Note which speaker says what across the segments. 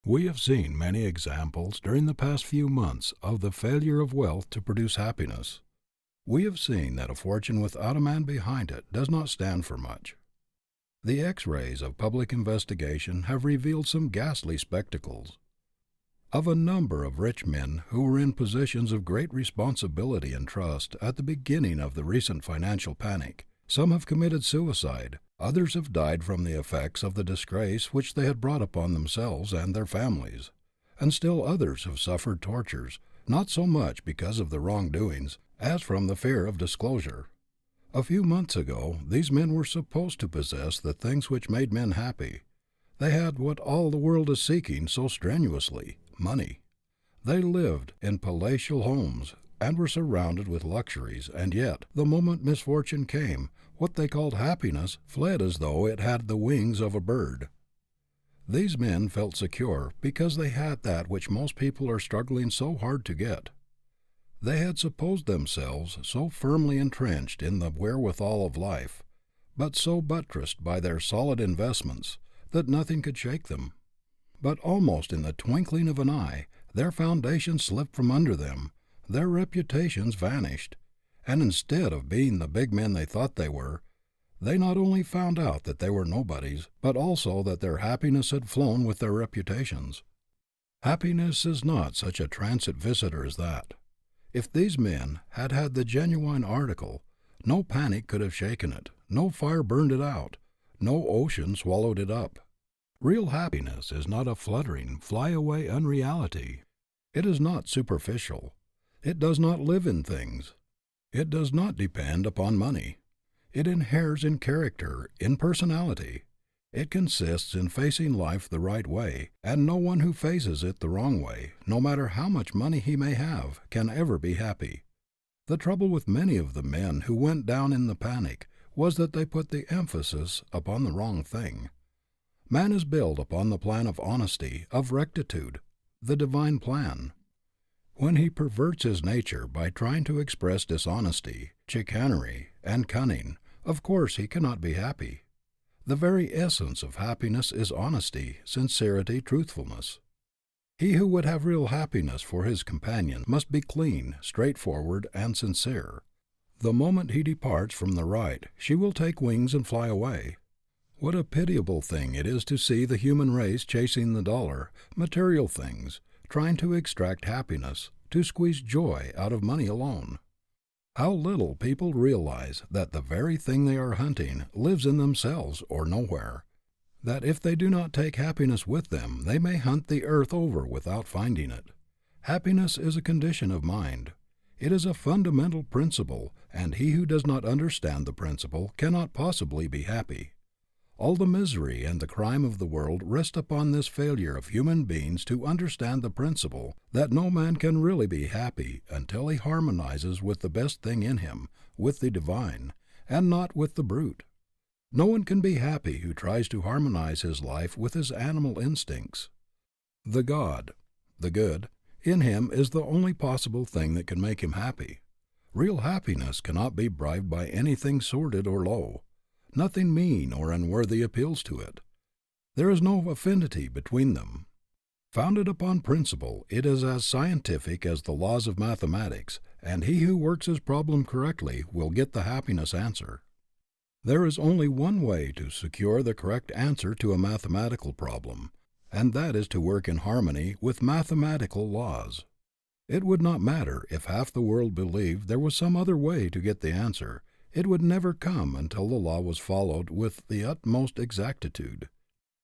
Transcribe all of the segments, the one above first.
Speaker 1: We have seen many examples during the past few months of the failure of wealth to produce happiness. We have seen that a fortune without a man behind it does not stand for much. The X-rays of public investigation have revealed some ghastly spectacles. Of a number of rich men who were in positions of great responsibility and trust at the beginning of the recent financial panic, some have committed suicide, others have died from the effects of the disgrace which they had brought upon themselves and their families, and still others have suffered tortures, not so much because of their wrongdoings, as from the fear of disclosure. A few months ago, these men were supposed to possess the things which made men happy. They had what all the world is seeking so strenuously, money. They lived in palatial homes and were surrounded with luxuries, and yet, the moment misfortune came, what they called happiness fled as though it had the wings of a bird. These men felt secure because they had that which most people are struggling so hard to get. They had supposed themselves so firmly entrenched in the wherewithal of life, but so buttressed by their solid investments, that nothing could shake them. But almost in the twinkling of an eye, their foundations slipped from under them, their reputations vanished, and instead of being the big men they thought they were, they not only found out that they were nobodies, but also that their happiness had flown with their reputations. Happiness is not such a transit visitor as that. If these men had had the genuine article, no panic could have shaken it, no fire burned it out, no ocean swallowed it up. Real happiness is not a fluttering, fly-away unreality. It is not superficial. It does not live in things. It does not depend upon money. It inheres in character, in personality. It consists in facing life the right way, and no one who faces it the wrong way, no matter how much money he may have, can ever be happy. The trouble with many of the men who went down in the panic was that they put the emphasis upon the wrong thing. Man is built upon the plan of honesty, of rectitude, the divine plan. When he perverts his nature by trying to express dishonesty, chicanery, and cunning, of course he cannot be happy. The very essence of happiness is honesty, sincerity, truthfulness. He who would have real happiness for his companion must be clean, straightforward, and sincere. The moment he departs from the right, she will take wings and fly away. What a pitiable thing it is to see the human race chasing the dollar, material things, trying to extract happiness, to squeeze joy out of money alone. How little people realize that the very thing they are hunting lives in themselves or nowhere, that if they do not take happiness with them, they may hunt the earth over without finding it. Happiness is a condition of mind. It is a fundamental principle, and he who does not understand the principle cannot possibly be happy. All the misery and the crime of the world rest upon this failure of human beings to understand the principle that no man can really be happy until he harmonizes with the best thing in him, with the divine, and not with the brute. No one can be happy who tries to harmonize his life with his animal instincts. The God, the good, in him is the only possible thing that can make him happy. Real happiness cannot be bribed by anything sordid or low. Nothing mean or unworthy appeals to it. There is no affinity between them. Founded upon principle, it is as scientific as the laws of mathematics, and he who works his problem correctly will get the happiness answer. There is only one way to secure the correct answer to a mathematical problem, and that is to work in harmony with mathematical laws. It would not matter if half the world believed there was some other way to get the answer. It would never come until the law was followed with the utmost exactitude.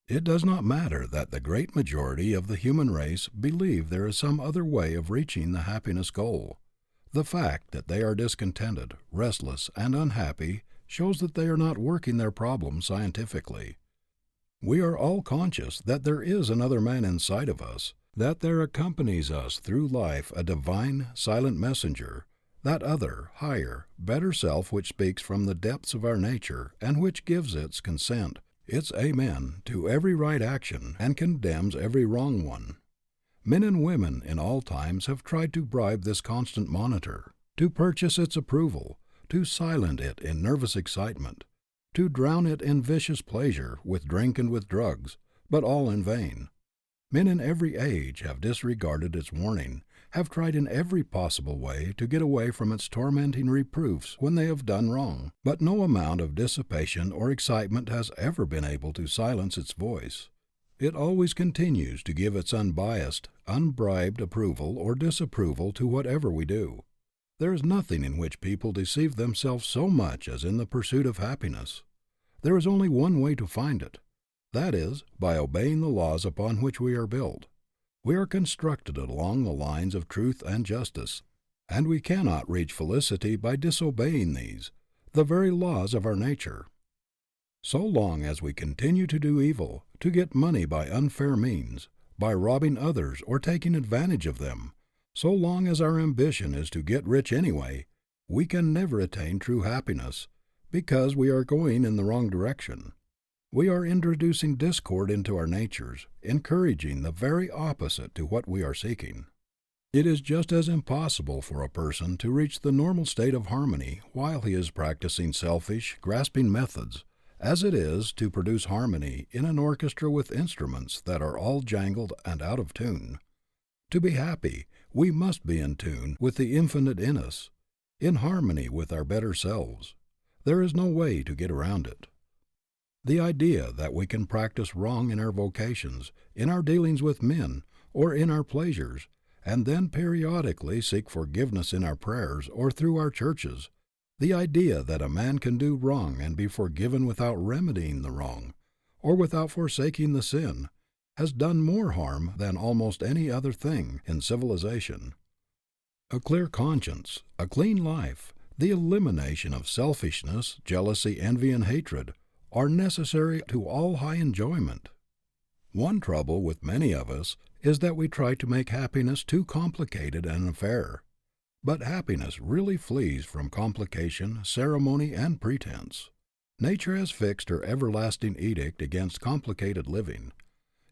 Speaker 1: It does not matter that the great majority of the human race believe there is some other way of reaching the happiness goal. The fact that they are discontented, restless, and unhappy shows that they are not working their problem scientifically. We are all conscious that there is another man inside of us, that there accompanies us through life a divine, silent messenger, that other, higher, better self which speaks from the depths of our nature and which gives its consent, its amen, to every right action and condemns every wrong one. Men and women in all times have tried to bribe this constant monitor, to purchase its approval, to silence it in nervous excitement, to drown it in vicious pleasure with drink and with drugs, but all in vain. Men in every age have disregarded its warning, have tried in every possible way to get away from its tormenting reproofs when they have done wrong, but no amount of dissipation or excitement has ever been able to silence its voice. It always continues to give its unbiased, unbribed approval or disapproval to whatever we do. There is nothing in which people deceive themselves so much as in the pursuit of happiness. There is only one way to find it. That is, by obeying the laws upon which we are built. We are constructed along the lines of truth and justice, and we cannot reach felicity by disobeying these, the very laws of our nature. So long as we continue to do evil, to get money by unfair means, by robbing others or taking advantage of them, so long as our ambition is to get rich anyway, we can never attain true happiness, because we are going in the wrong direction. We are introducing discord into our natures, encouraging the very opposite to what we are seeking. It is just as impossible for a person to reach the normal state of harmony while he is practicing selfish, grasping methods, as it is to produce harmony in an orchestra with instruments that are all jangled and out of tune. To be happy, we must be in tune with the infinite in us, in harmony with our better selves. There is no way to get around it. The idea that we can practice wrong in our vocations, in our dealings with men, or in our pleasures, and then periodically seek forgiveness in our prayers or through our churches, the idea that a man can do wrong and be forgiven without remedying the wrong, or without forsaking the sin, has done more harm than almost any other thing in civilization. A clear conscience, a clean life, the elimination of selfishness, jealousy, envy, and hatred are necessary to all high enjoyment. One trouble with many of us is that we try to make happiness too complicated an affair. But happiness really flees from complication, ceremony, and pretense. Nature has fixed her everlasting edict against complicated living.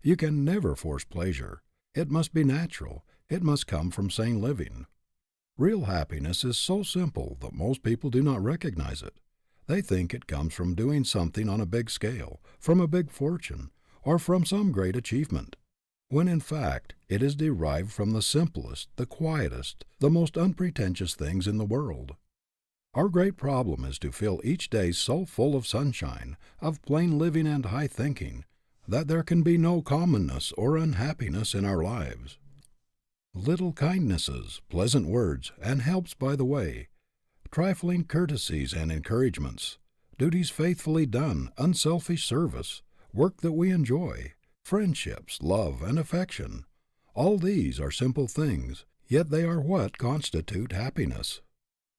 Speaker 1: You can never force pleasure. It must be natural. It must come from sane living. Real happiness is so simple that most people do not recognize it. They think it comes from doing something on a big scale, from a big fortune, or from some great achievement, when in fact it is derived from the simplest, the quietest, the most unpretentious things in the world. Our great problem is to fill each day so full of sunshine, of plain living and high thinking, that there can be no commonness or unhappiness in our lives. Little kindnesses, pleasant words, and helps by the way, trifling courtesies and encouragements, duties faithfully done, unselfish service, work that we enjoy, friendships, love, and affection. All these are simple things, yet they are what constitute happiness.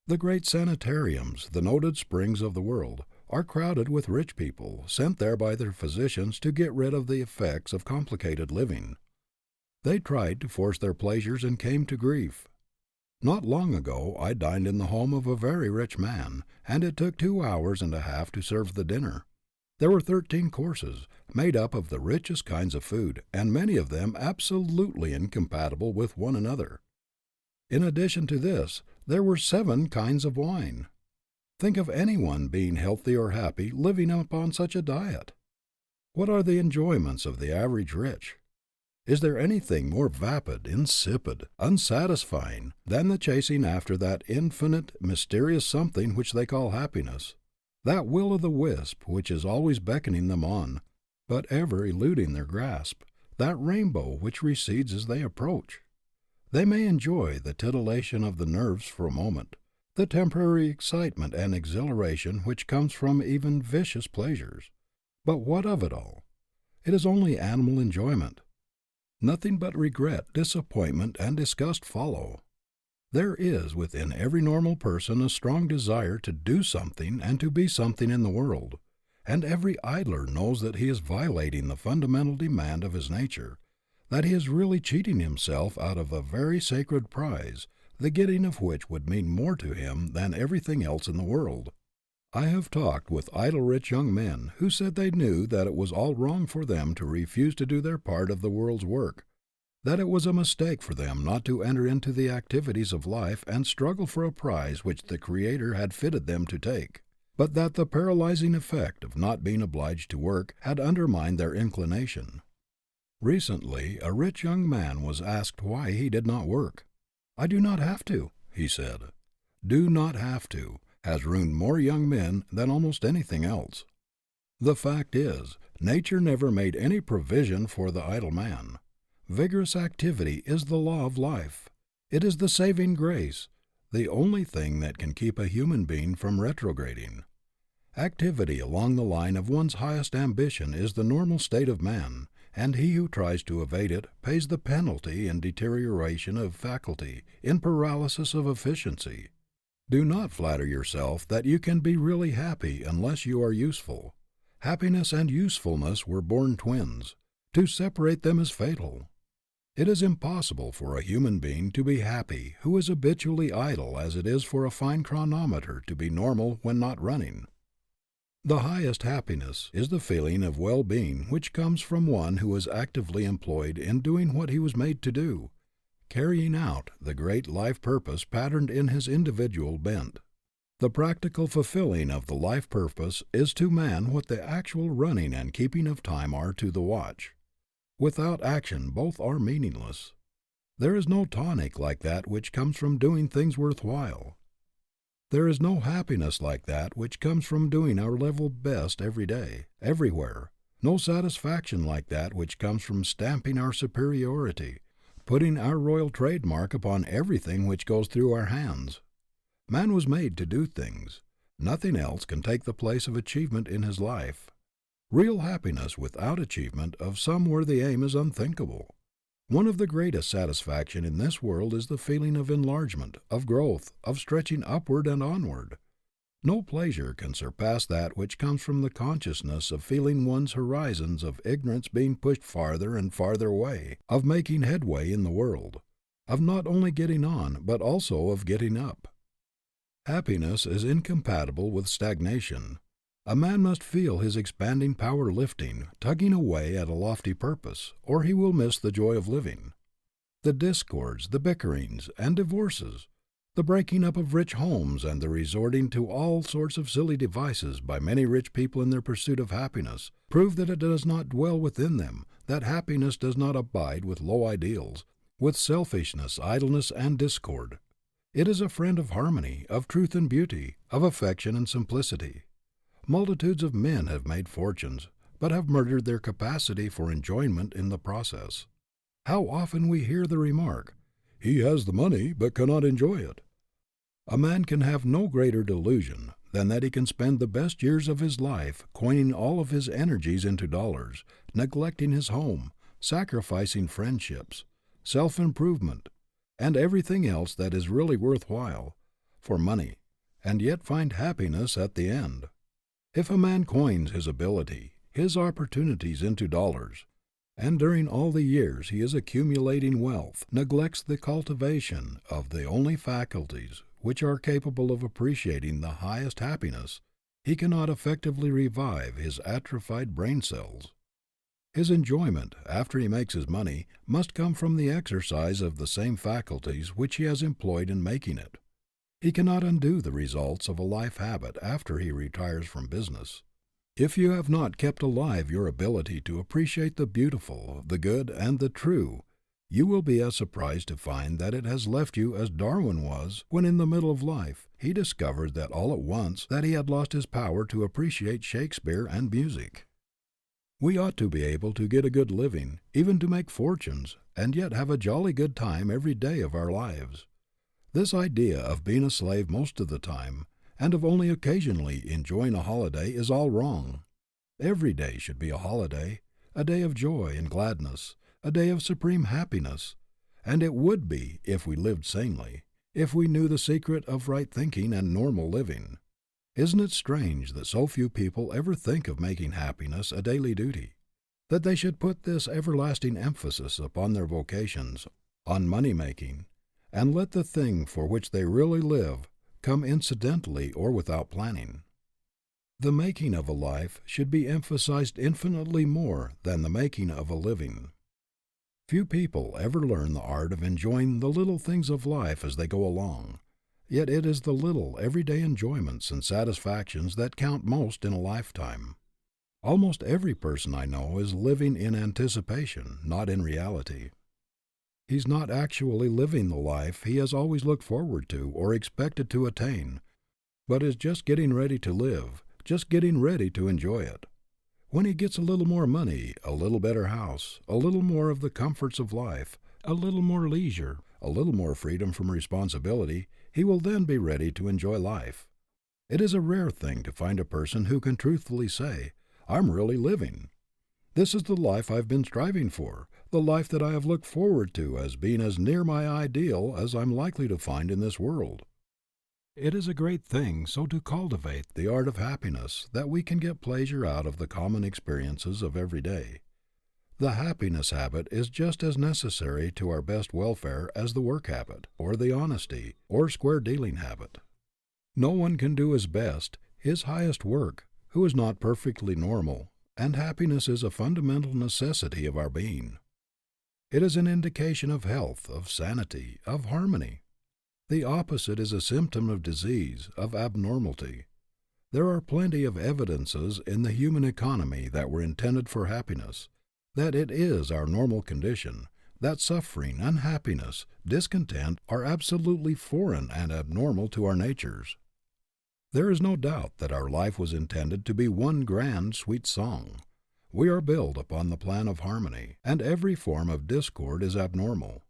Speaker 1: The great sanitariums, the noted springs of the world, are crowded with rich people, sent there by their physicians to get rid of the effects of complicated living. They tried to force their pleasures and came to grief. Not long ago I dined in the home of a very rich man, and it took 2 hours and a half to serve the dinner. There were 13 courses, made up of the richest kinds of food, and many of them absolutely incompatible with one another. In addition to this, there were 7 kinds of wine. Think of anyone being healthy or happy living upon such a diet. What are the enjoyments of the average rich? Is there anything more vapid, insipid, unsatisfying than the chasing after that infinite, mysterious something which they call happiness, that will-o'-the-wisp which is always beckoning them on, but ever eluding their grasp, that rainbow which recedes as they approach? They may enjoy the titillation of the nerves for a moment, the temporary excitement and exhilaration which comes from even vicious pleasures. But what of it all? It is only animal enjoyment. Nothing but regret, disappointment, and disgust follow. There is within every normal person a strong desire to do something and to be something in the world, and every idler knows that he is violating the fundamental demand of his nature, that he is really cheating himself out of a very sacred prize, the getting of which would mean more to him than everything else in the world. I have talked with idle rich young men who said they knew that it was all wrong for them to refuse to do their part of the world's work, that it was a mistake for them not to enter into the activities of life and struggle for a prize which the Creator had fitted them to take, but that the paralyzing effect of not being obliged to work had undermined their inclination. Recently, a rich young man was asked why he did not work. "I do not have to," he said. "Do not have to" has ruined more young men than almost anything else. The fact is, nature never made any provision for the idle man. Vigorous activity is the law of life. It is the saving grace, the only thing that can keep a human being from retrograding. Activity along the line of one's highest ambition is the normal state of man, and he who tries to evade it pays the penalty in deterioration of faculty, in paralysis of efficiency. Do not flatter yourself that you can be really happy unless you are useful. Happiness and usefulness were born twins. To separate them is fatal. It is impossible for a human being to be happy who is habitually idle as it is for a fine chronometer to be normal when not running. The highest happiness is the feeling of well-being which comes from one who is actively employed in doing what he was made to do, carrying out the great life purpose patterned in his individual bent. The practical fulfilling of the life purpose is to man what the actual running and keeping of time are to the watch. Without action both are meaningless. There is no tonic like that which comes from doing things worthwhile. There is no happiness like that which comes from doing our level best every day, everywhere. No satisfaction like that which comes from stamping our superiority, putting our royal trademark upon everything which goes through our hands. Man was made to do things. Nothing else can take the place of achievement in his life. Real happiness without achievement of some worthy aim is unthinkable. One of the greatest satisfaction in this world is the feeling of enlargement, of growth, of stretching upward and onward. No pleasure can surpass that which comes from the consciousness of feeling one's horizons of ignorance being pushed farther and farther away, of making headway in the world, of not only getting on, but also of getting up. Happiness is incompatible with stagnation. A man must feel his expanding power lifting, tugging away at a lofty purpose, or he will miss the joy of living. The discords, the bickerings and divorces, the breaking up of rich homes and the resorting to all sorts of silly devices by many rich people in their pursuit of happiness, prove that it does not dwell within them, that happiness does not abide with low ideals, with selfishness, idleness, and discord. It is a friend of harmony, of truth and beauty, of affection and simplicity. Multitudes of men have made fortunes, but have murdered their capacity for enjoyment in the process. How often we hear the remark, "He has the money, but cannot enjoy it." A man can have no greater delusion than that he can spend the best years of his life coining all of his energies into dollars, neglecting his home, sacrificing friendships, self-improvement, and everything else that is really worthwhile, for money, and yet find happiness at the end. If a man coins his ability, his opportunities into dollars, and during all the years he is accumulating wealth, neglects the cultivation of the only faculties which are capable of appreciating the highest happiness, he cannot effectively revive his atrophied brain cells. His enjoyment, after he makes his money, must come from the exercise of the same faculties which he has employed in making it. He cannot undo the results of a life habit after he retires from business. If you have not kept alive your ability to appreciate the beautiful, the good, and the true, you will be as surprised to find that it has left you as Darwin was when in the middle of life he discovered that all at once that he had lost his power to appreciate Shakespeare and music. We ought to be able to get a good living, even to make fortunes, and yet have a jolly good time every day of our lives. This idea of being a slave most of the time, and of only occasionally enjoying a holiday, is all wrong. Every day should be a holiday, a day of joy and gladness, a day of supreme happiness, and it would be if we lived sanely, if we knew the secret of right thinking and normal living. Isn't it strange that so few people ever think of making happiness a daily duty, that they should put this everlasting emphasis upon their vocations, on money-making, and let the thing for which they really live come incidentally or without planning? The making of a life should be emphasized infinitely more than the making of a living. Few people ever learn the art of enjoying the little things of life as they go along, yet it is the little everyday enjoyments and satisfactions that count most in a lifetime. Almost every person I know is living in anticipation, not in reality. He's not actually living the life he has always looked forward to or expected to attain, but is just getting ready to live, just getting ready to enjoy it. When he gets a little more money, a little better house, a little more of the comforts of life, a little more leisure, a little more freedom from responsibility, he will then be ready to enjoy life. It is a rare thing to find a person who can truthfully say, "I'm really living. This is the life I've been striving for, the life that I have looked forward to as being as near my ideal as I'm likely to find in this world." It is a great thing so to cultivate the art of happiness that we can get pleasure out of the common experiences of every day. The happiness habit is just as necessary to our best welfare as the work habit, or the honesty, or square dealing habit. No one can do his best, his highest work, who is not perfectly normal, and happiness is a fundamental necessity of our being. It is an indication of health, of sanity, of harmony. The opposite is a symptom of disease, of abnormality. There are plenty of evidences in the human economy that were intended for happiness, that it is our normal condition, that suffering, unhappiness, discontent are absolutely foreign and abnormal to our natures. There is no doubt that our life was intended to be one grand, sweet song. We are built upon the plan of harmony, and every form of discord is abnormal.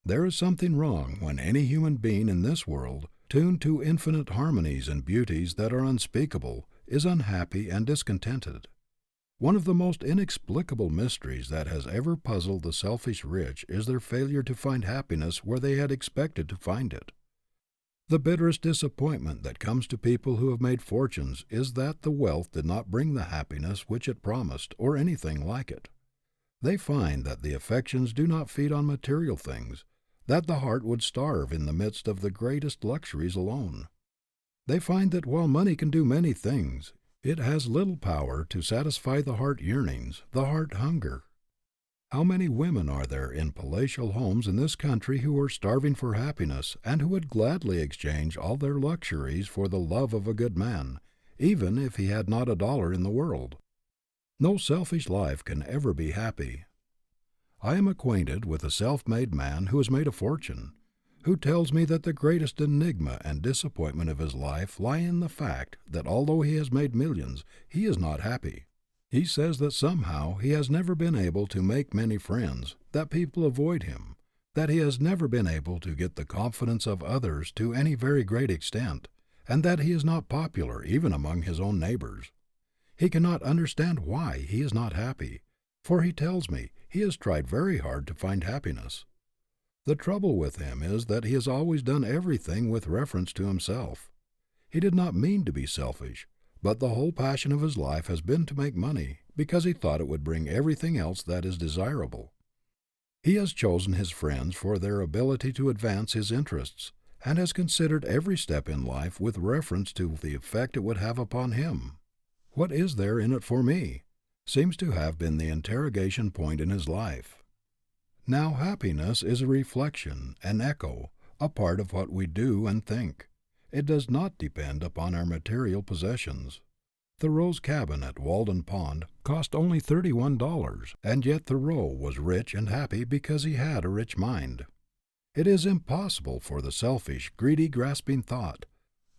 Speaker 1: There is something wrong when any human being in this world, tuned to infinite harmonies and beauties that are unspeakable, is unhappy and discontented. One of the most inexplicable mysteries that has ever puzzled the selfish rich is their failure to find happiness where they had expected to find it. The bitterest disappointment that comes to people who have made fortunes is that the wealth did not bring the happiness which it promised, or anything like it. They find that the affections do not feed on material things, that the heart would starve in the midst of the greatest luxuries alone. They find that while money can do many things, it has little power to satisfy the heart yearnings, the heart hunger. How many women are there in palatial homes in this country who are starving for happiness and who would gladly exchange all their luxuries for the love of a good man, even if he had not a dollar in the world? No selfish life can ever be happy. I am acquainted with a self-made man who has made a fortune, who tells me that the greatest enigma and disappointment of his life lie in the fact that although he has made millions, he is not happy. He says that somehow he has never been able to make many friends, that people avoid him, that he has never been able to get the confidence of others to any very great extent, and that he is not popular even among his own neighbors. He cannot understand why he is not happy, for he tells me he has tried very hard to find happiness. The trouble with him is that he has always done everything with reference to himself. He did not mean to be selfish, but the whole passion of his life has been to make money, because he thought it would bring everything else that is desirable. He has chosen his friends for their ability to advance his interests, and has considered every step in life with reference to the effect it would have upon him. "What is there in it for me?" seems to have been the interrogation point in his life. Now, happiness is a reflection, an echo, a part of what we do and think. It does not depend upon our material possessions. Thoreau's cabin at Walden Pond cost only $31, and yet Thoreau was rich and happy because he had a rich mind. It is impossible for the selfish, greedy, grasping thought,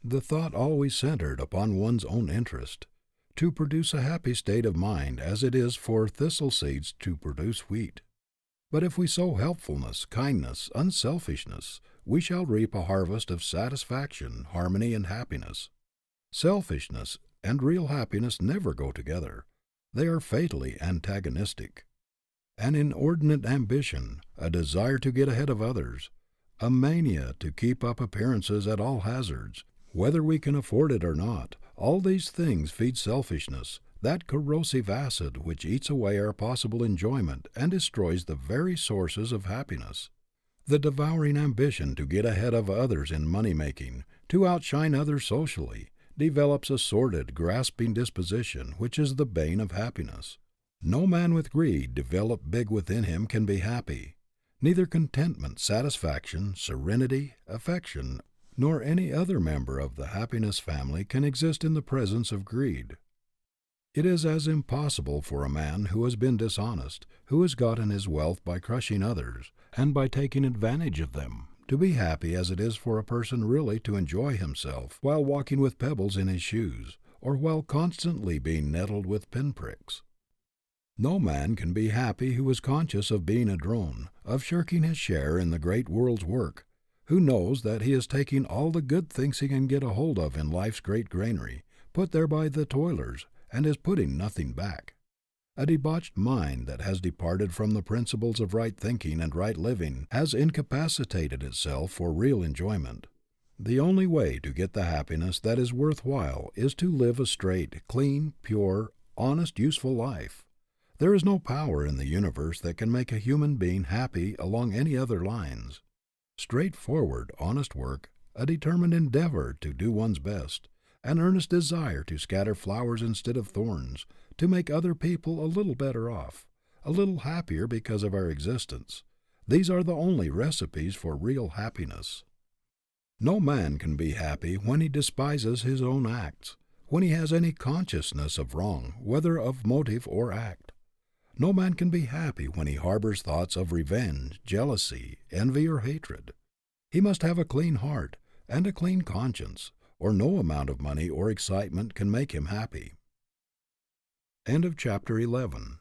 Speaker 1: the thought always centered upon one's own interest, to produce a happy state of mind as it is for thistle seeds to produce wheat. But if we sow helpfulness, kindness, unselfishness, we shall reap a harvest of satisfaction, harmony, and happiness. Selfishness and real happiness never go together. They are fatally antagonistic. An inordinate ambition, a desire to get ahead of others, a mania to keep up appearances at all hazards, whether we can afford it or not, all these things feed selfishness, that corrosive acid which eats away our possible enjoyment and destroys the very sources of happiness. The devouring ambition to get ahead of others in money-making, to outshine others socially, develops a sordid, grasping disposition which is the bane of happiness. No man with greed developed big within him can be happy. Neither contentment, satisfaction, serenity, affection, nor any other member of the happiness family can exist in the presence of greed. It is as impossible for a man who has been dishonest, who has gotten his wealth by crushing others, and by taking advantage of them, to be happy as it is for a person really to enjoy himself while walking with pebbles in his shoes, or while constantly being nettled with pinpricks. No man can be happy who is conscious of being a drone, of shirking his share in the great world's work, who knows that he is taking all the good things he can get a hold of in life's great granary, put there by the toilers, and is putting nothing back. A debauched mind that has departed from the principles of right thinking and right living has incapacitated itself for real enjoyment. The only way to get the happiness that is worth while is to live a straight, clean, pure, honest, useful life. There is no power in the universe that can make a human being happy along any other lines. Straightforward, honest work, a determined endeavor to do one's best, an earnest desire to scatter flowers instead of thorns, to make other people a little better off, a little happier because of our existence. These are the only recipes for real happiness. No man can be happy when he despises his own acts, when he has any consciousness of wrong, whether of motive or act. No man can be happy when he harbors thoughts of revenge, jealousy, envy, or hatred. He must have a clean heart and a clean conscience, or no amount of money or excitement can make him happy. End of chapter 11.